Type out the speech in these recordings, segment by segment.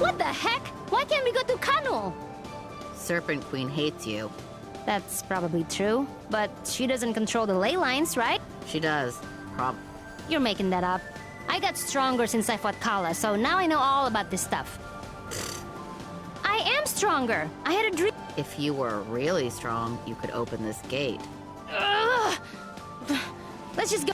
What the heck? Why can't we go to Kaanul? Serpent Queen hates you. That's probably true, but she doesn't control the ley lines, right? She does. You're making that up. I got stronger since I fought Kala, so now I know all about this stuff. I am stronger. I had a dream. If you were really strong, you could open this gate. Ugh. Let's just go.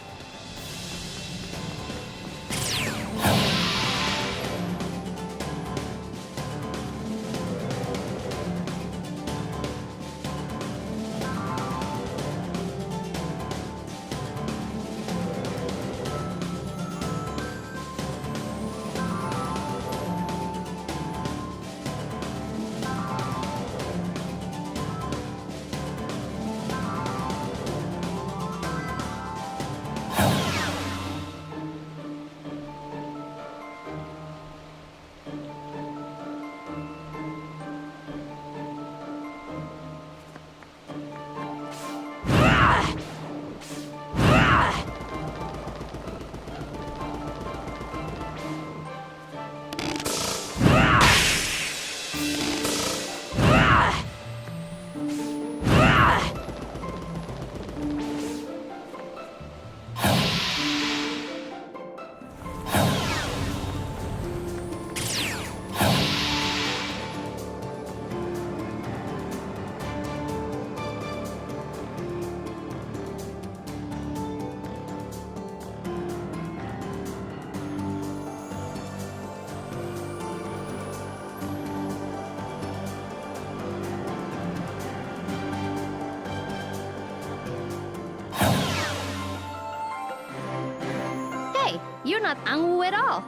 You're not Angwu at all.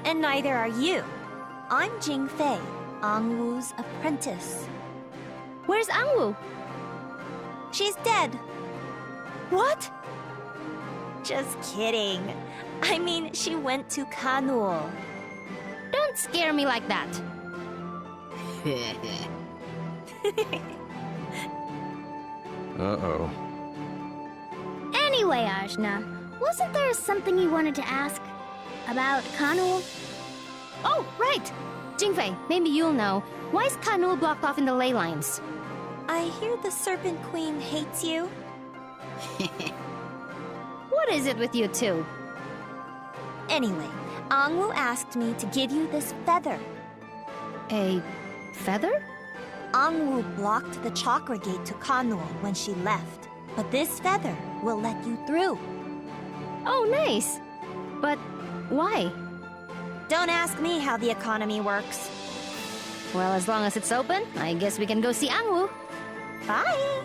And neither are you. I'm Jingfei, Angwu's apprentice. Where's Angwu? She's dead. What? Just kidding. I mean, she went to Kaanul. Don't scare me like that. Uh-oh. Anyway, Ajna, wasn't there something you wanted to ask? About Kaanul? Oh, right! Jingfei, maybe you'll know. Why is Kaanul blocked off in the ley lines? I hear the Serpent Queen hates you. What is it with you two? Anyway, Angwu asked me to give you this feather. A feather? Angwu blocked the chakra gate to Kaanul when she left. But this feather will let you through. Oh, nice. But why? Don't ask me how the economy works. Well, as long as it's open, I guess we can go see Angwu. Bye!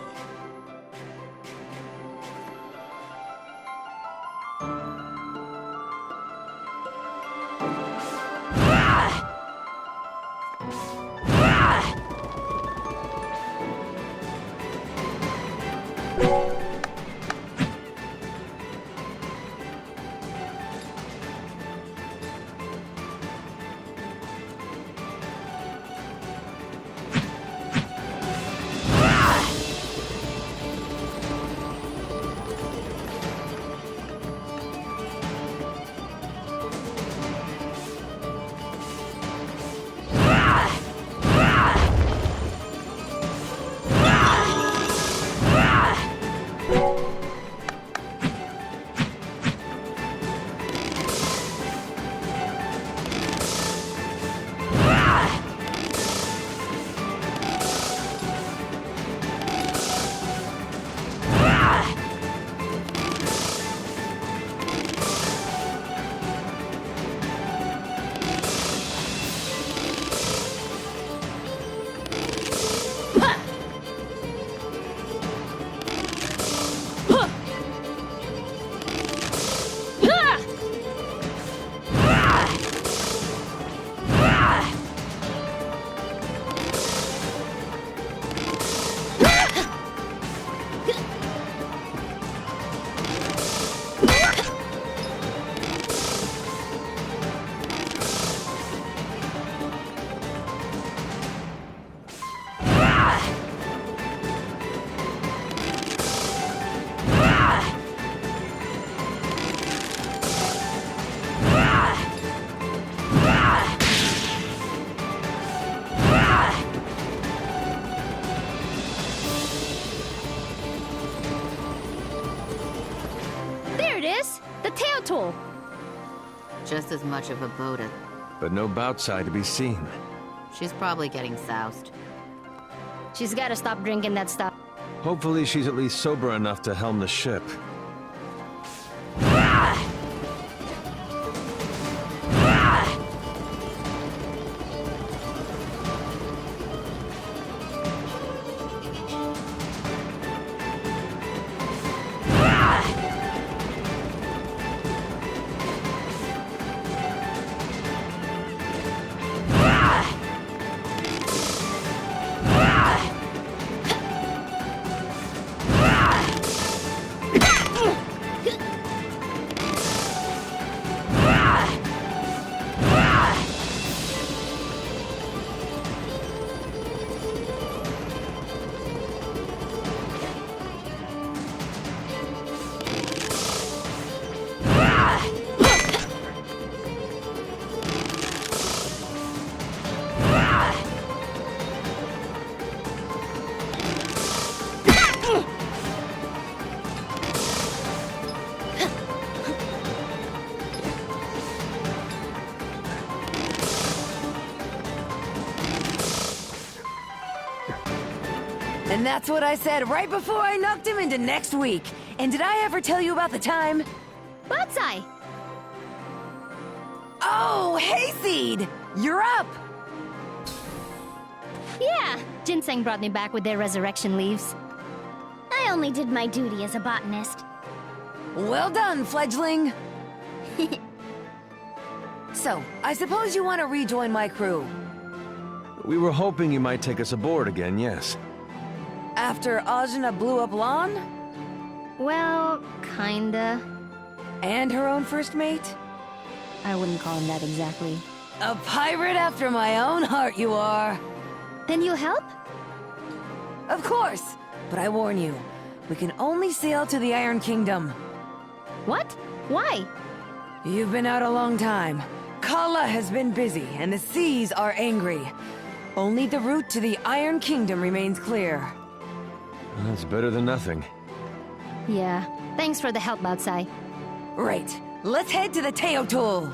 is! The tail tool! Just as much of a boat as... But no boutside to be seen. She's probably getting soused. She's gotta stop drinking that stuff. Hopefully she's at least sober enough to helm the ship. And that's what I said right before I knocked him into next week. And did I ever tell you about the time? Bullseye! Oh, Hayseed! You're up! Yeah, Ginseng brought me back with their resurrection leaves. I only did my duty as a botanist. Well done, fledgling! So, I suppose you want to rejoin my crew. We were hoping you might take us aboard again, yes. After Ajna blew up Lon? Well, kinda. And her own first mate? I wouldn't call him that exactly. A pirate after my own heart you are. Then you'll help? Of course! But I warn you, we can only sail to the Iron Kingdom. What? Why? You've been out a long time. Kala has been busy, and the seas are angry. Only the route to the Iron Kingdom remains clear. That's better than nothing. Yeah, thanks for the help, Bullseye. Right, let's head to the Teotul.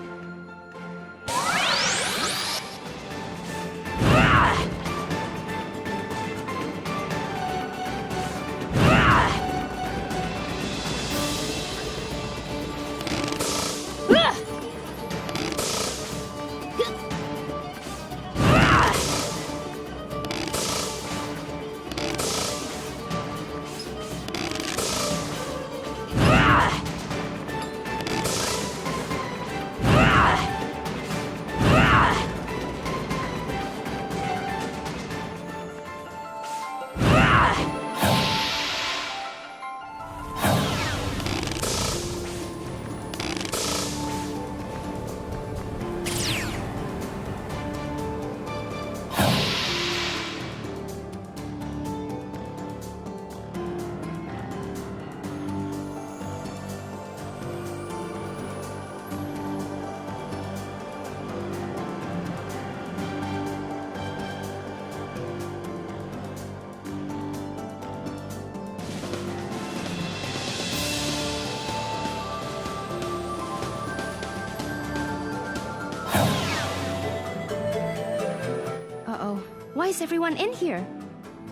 Uh-oh. Why is everyone in here?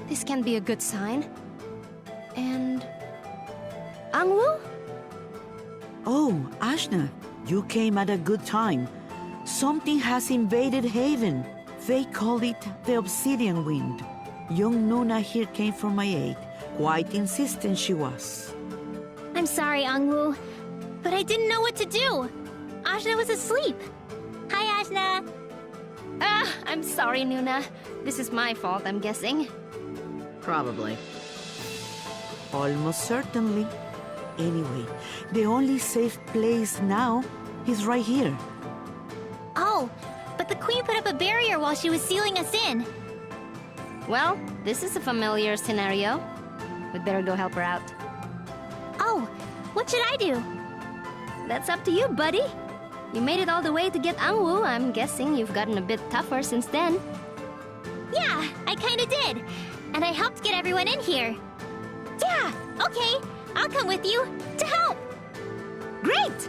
This can't be a good sign. And... Angwoo? Oh, Ajna, you came at a good time. Something has invaded Haven. They call it the Obsidian Wind. Young Nuna here came for my aid. Quite insistent she was. I'm sorry, Angwoo, but I didn't know what to do. Ajna was asleep. Hi, Ajna. I'm sorry, Nuna. This is my fault, I'm guessing. Probably. Almost certainly. Anyway, the only safe place now is right here. Oh, but the Queen put up a barrier while she was sealing us in. Well, this is a familiar scenario. We'd better go help her out. Oh, what should I do? That's up to you, buddy. You made it all the way to get Angwoo. I'm guessing you've gotten a bit tougher since then. Yeah, I kinda did. And I helped get everyone in here. Yeah, okay. I'll come with you to help. right.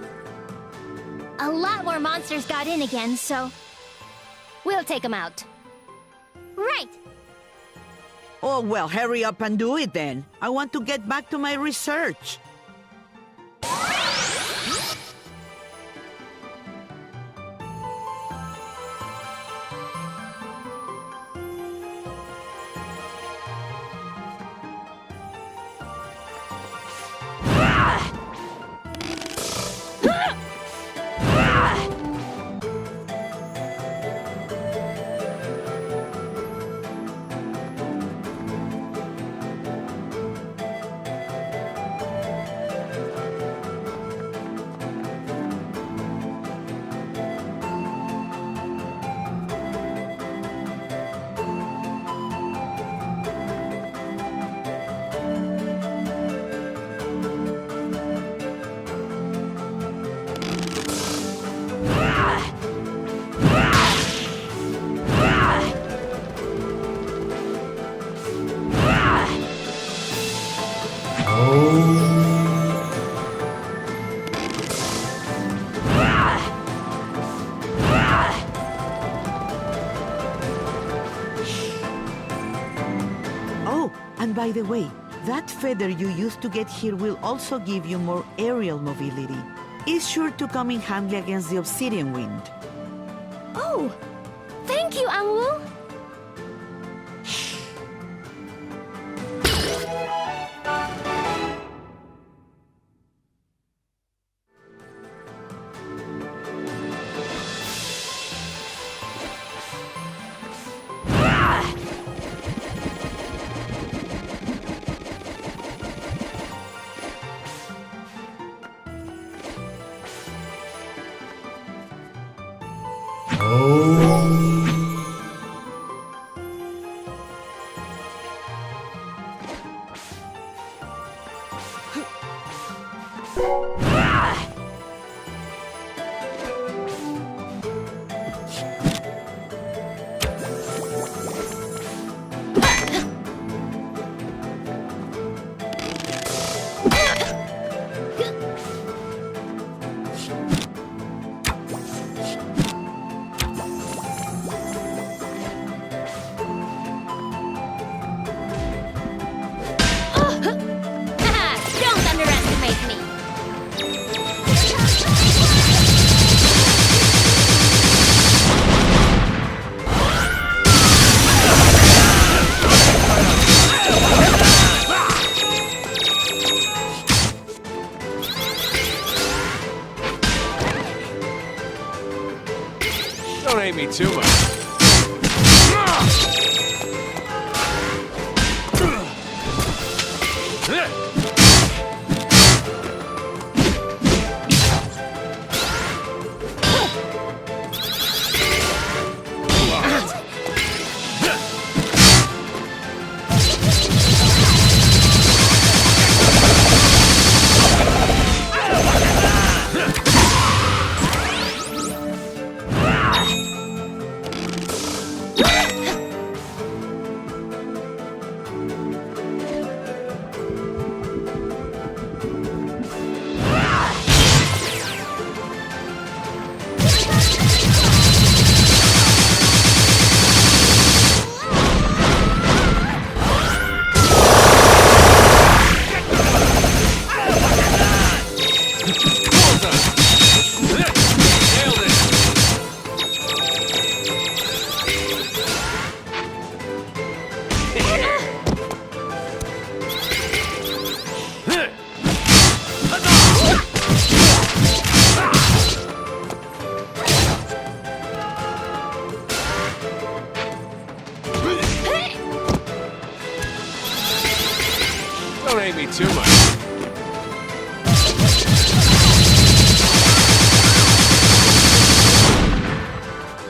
A lot more monsters got in again, so... We'll take them out. Right! Oh, well, hurry up and do it then. I want to get back to my research. Oh, and by the way, that feather you used to get here will also give you more aerial mobility. It's sure to come in handy against the obsidian wind. Oh! Thank you, Angwu! Don't underestimate me. Don't hate me too much. Don't hate me too much.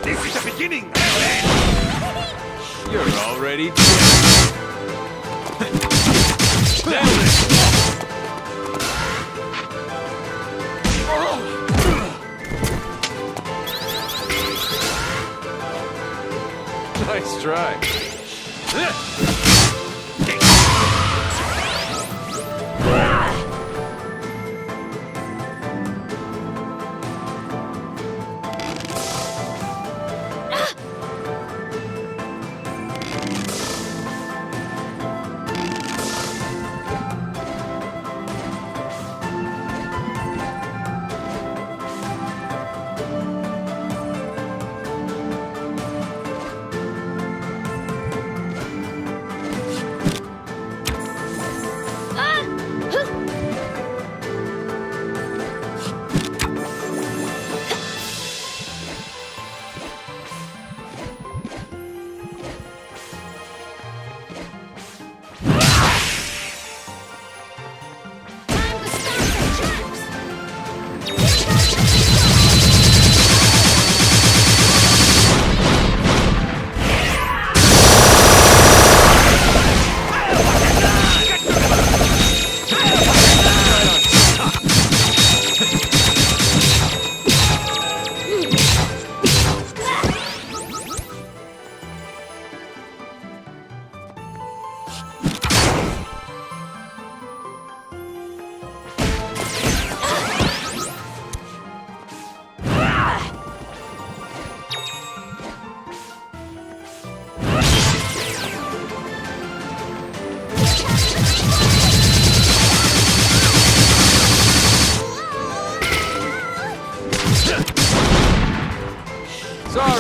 This is the beginning! You're already dead. Nailed it. Nice try.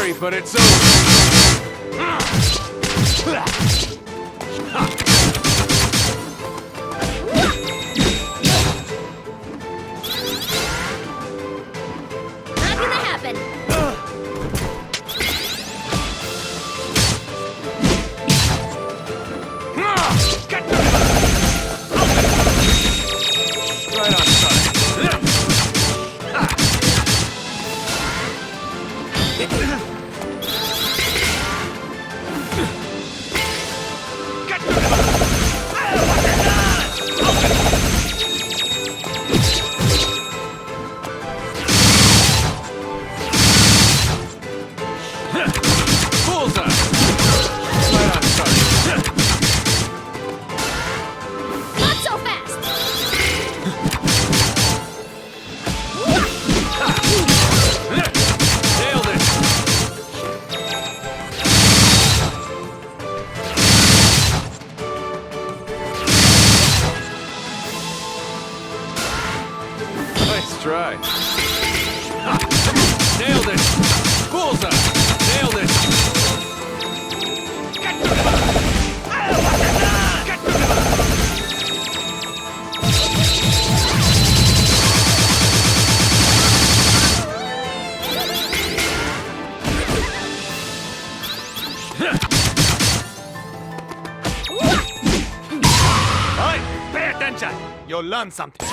Sorry, but it's over. Not gonna happen. Right on time. Bullseye. Right on target. Not so fast. Nailed it. Nice try. Nailed it. Bullseye. Nailed it. Hey, pay attention. You'll learn something.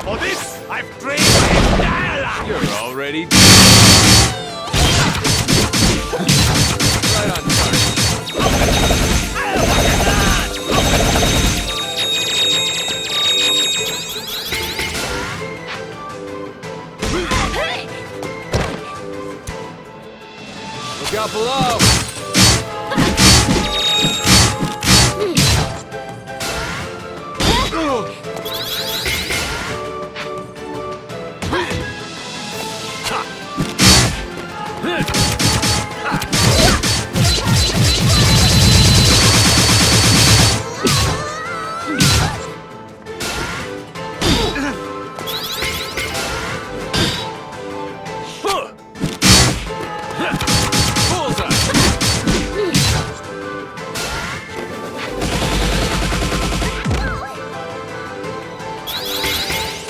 For this, I've trained my entire life. You're already right on target. Look out below.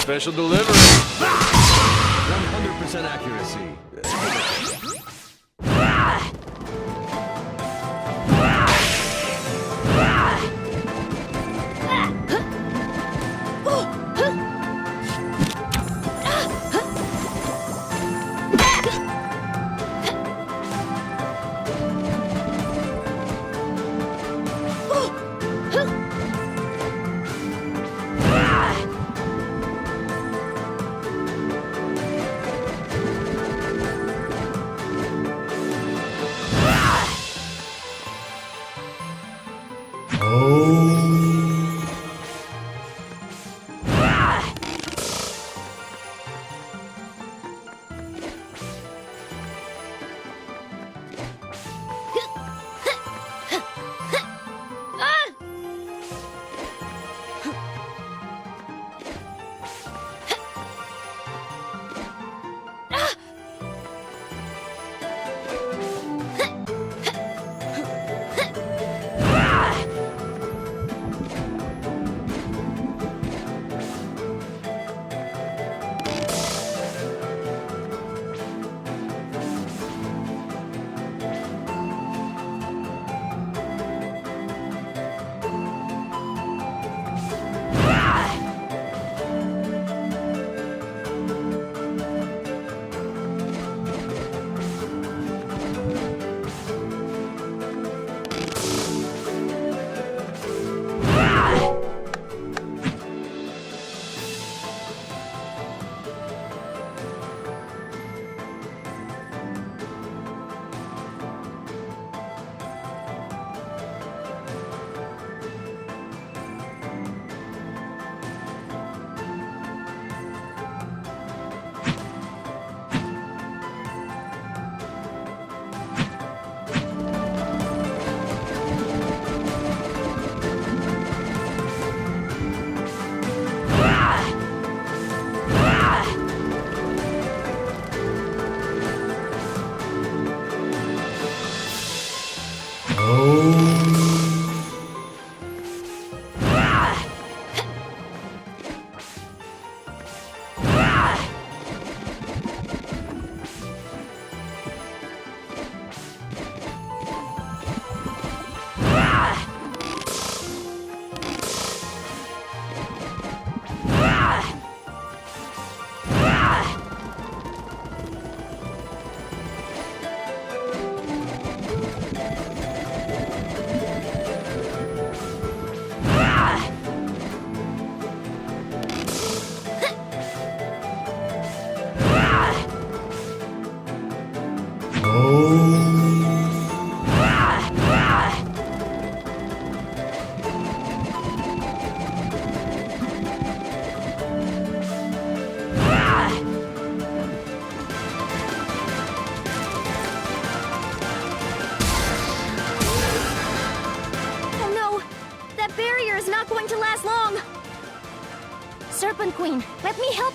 Special delivery. 100% accuracy.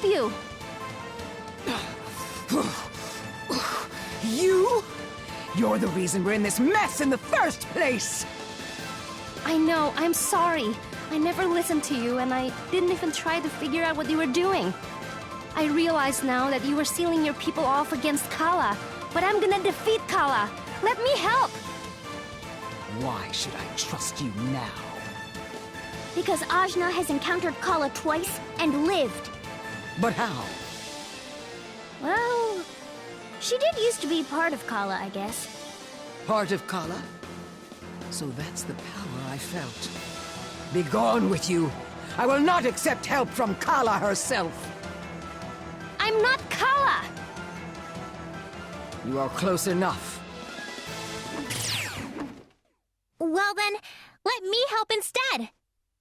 you. You? You're the reason we're in this mess in the first place! I know, I'm sorry. I never listened to you, and I didn't even try to figure out what you were doing. I realize now that you were sealing your people off against Kala, but I'm gonna defeat Kala. Let me help! Why should I trust you now? Because Ajna has encountered Kala twice and lived. But how? Well, she did used to be part of Kala, I guess. Part of Kala? So that's the power I felt. Begone with you! I will not accept help from Kala herself! I'm not Kala! You are close enough. Well then, let me help instead.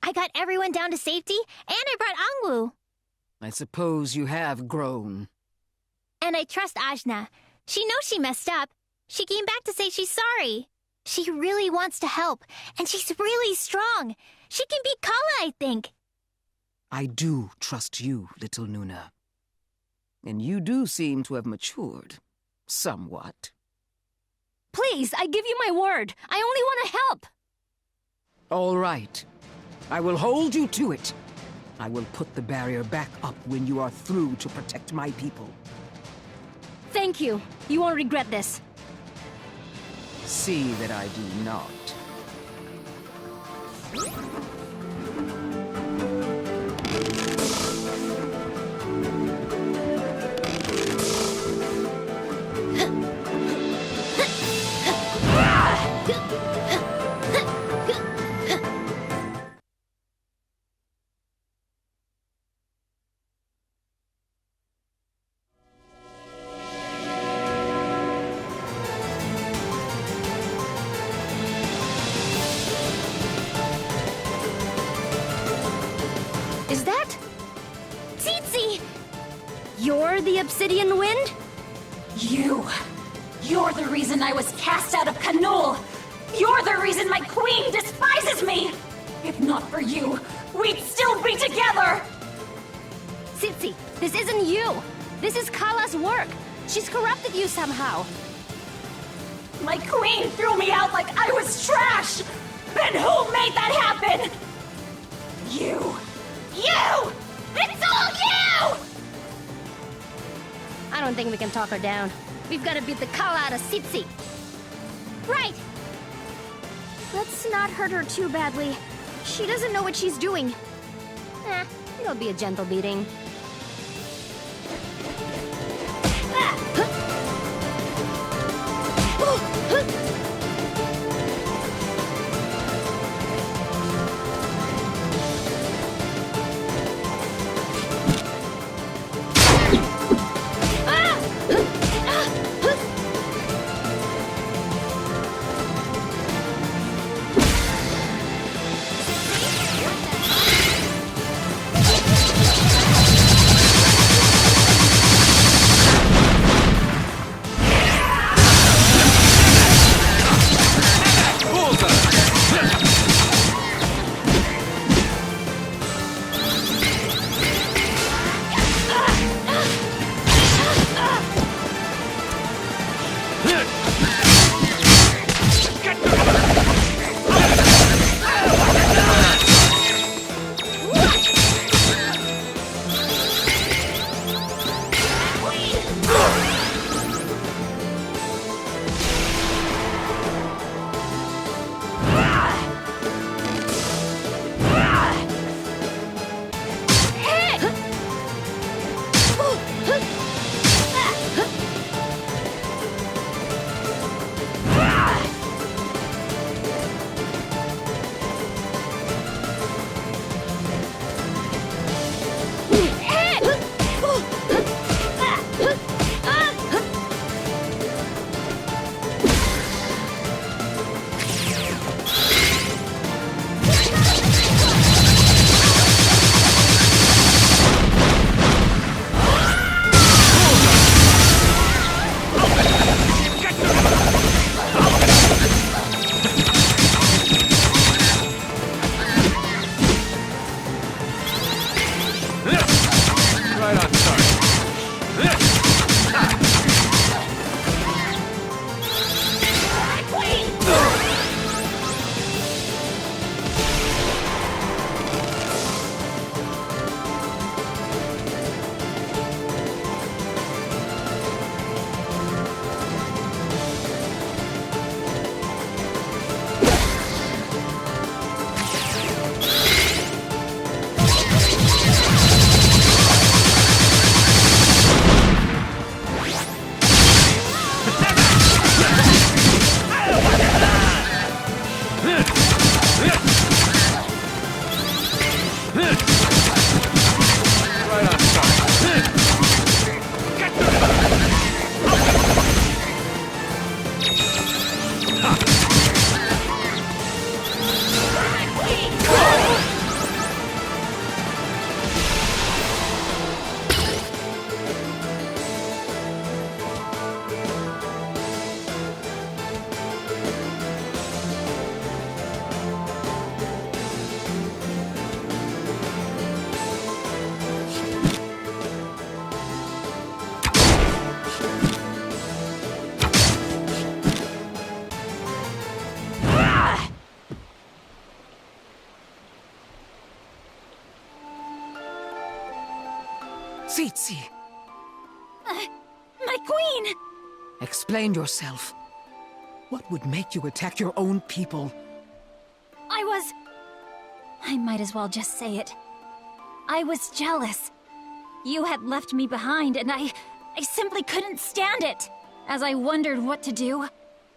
I got everyone down to safety, and I brought Angwu. I suppose you have grown. And I trust Ajna. She knows she messed up. She came back to say she's sorry. She really wants to help, and she's really strong. She can beat Kala, I think. I do trust you, little Nuna. And you do seem to have matured. Somewhat. Please, I give you my word. I only want to help. All right. I will hold you to it. I will put the barrier back up when you are through to protect my people. Thank you. You won't regret this. See that I do not. Is that Tsitsi! you're the Obsidian Wind? You're the reason I was cast out of Kaanul! You're the reason my queen despises me! If not for you, we'd still be together! Tsitsi, this isn't you. This is Kala's work. She's corrupted you somehow. My queen threw me out like I was trash! Then who made that happen? You! It's all you! I don't think we can talk her down. We've got to beat the Kala out of Tsitsi. Right! Let's not hurt her too badly. She doesn't know what she's doing. It'll be a gentle beating. Tsitsi, My queen! explain yourself. What would make you attack your own people? I might as well just say it. I was jealous. You had left me behind, and I simply couldn't stand it. As I wondered what to do,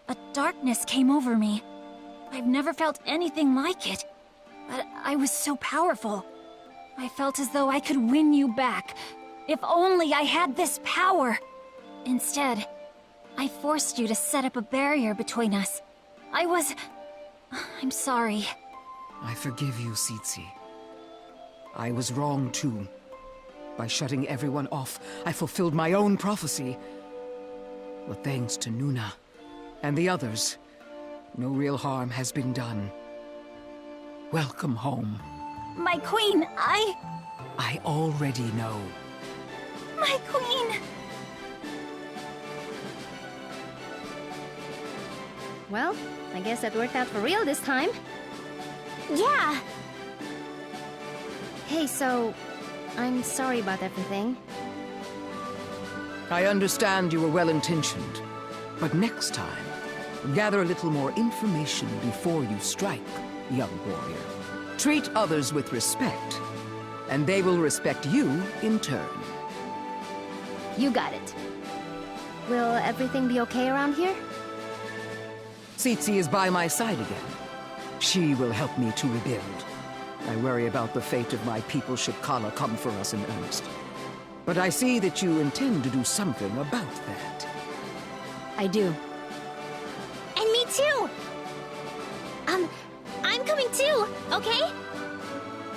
a darkness came over me. I've never felt anything like it. But I was so powerful. I felt as though I could win you back. If only I had this power. Instead, I forced you to set up a barrier between us. I'm sorry. I forgive you, Tsitsi. I was wrong too. By shutting everyone off, I fulfilled my own prophecy. But thanks to Nuna and the others, no real harm has been done. Welcome home. My queen, I already know. My queen! Well, I guess that worked out for real this time. Yeah. Hey, so... I'm sorry about everything. I understand you were well-intentioned, but next time, gather a little more information before you strike, young warrior. Treat others with respect, and they will respect you in turn. You got it. Will everything be okay around here? Tsitsi is by my side again. She will help me to rebuild. I worry about the fate of my people should Kala come for us in earnest. But I see that you intend to do something about that. I do. And me too. I'm coming too, okay?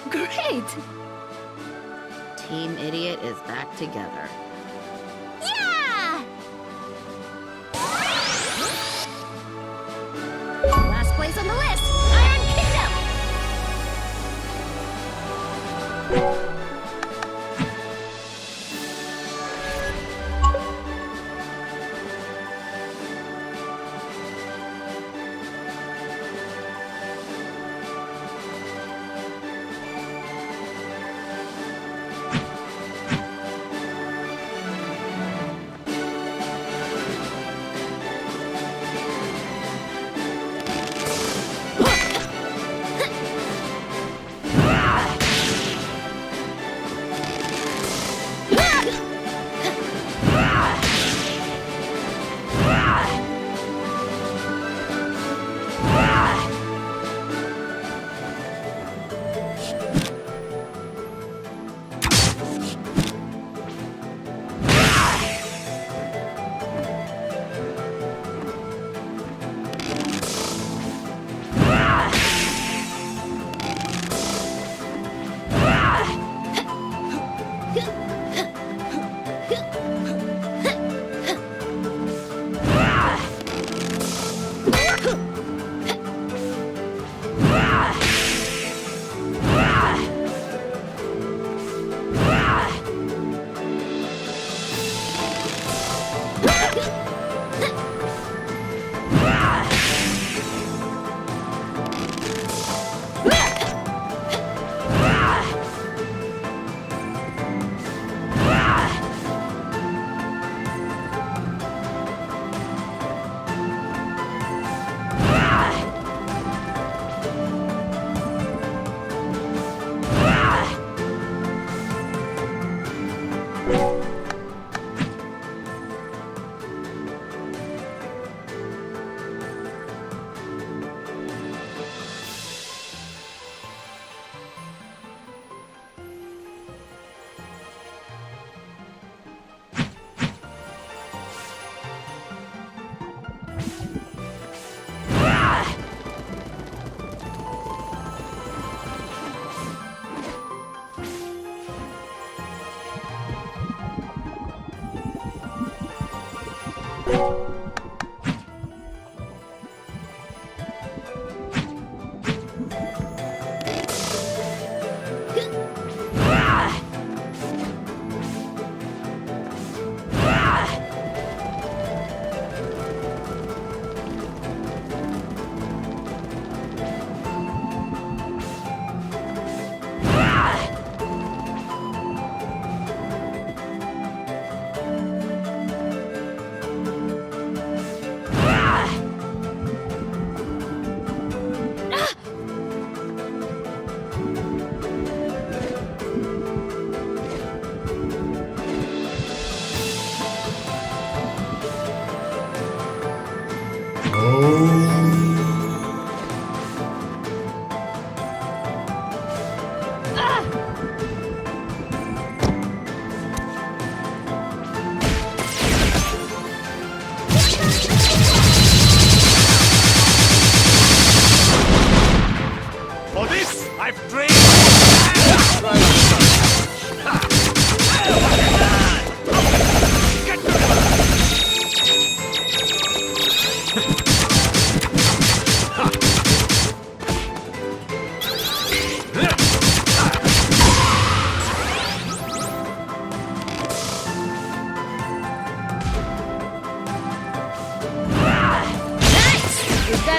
Great! Team Idiot is back together. Yeah! Last place on the list, Iron Kingdom!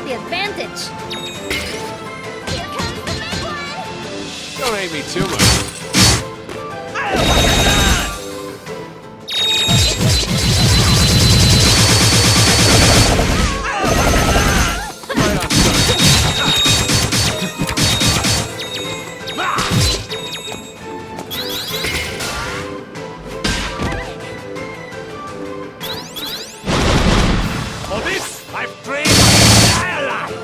got the advantage. Here comes the big one! Don't hate me too much. For this, I've trained my entire life!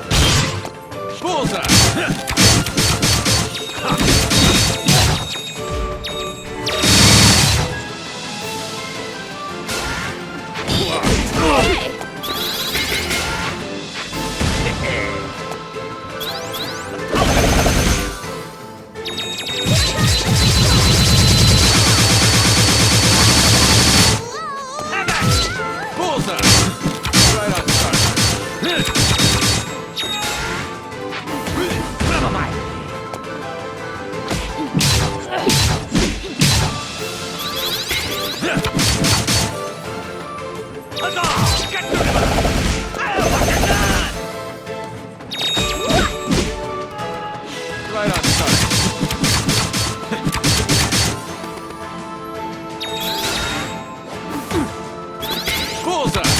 Bullseye! Bullseye! Right on target. Never mind! Huzzah! Get to him! Right on target. Bullseye!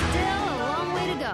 Still a long way to go.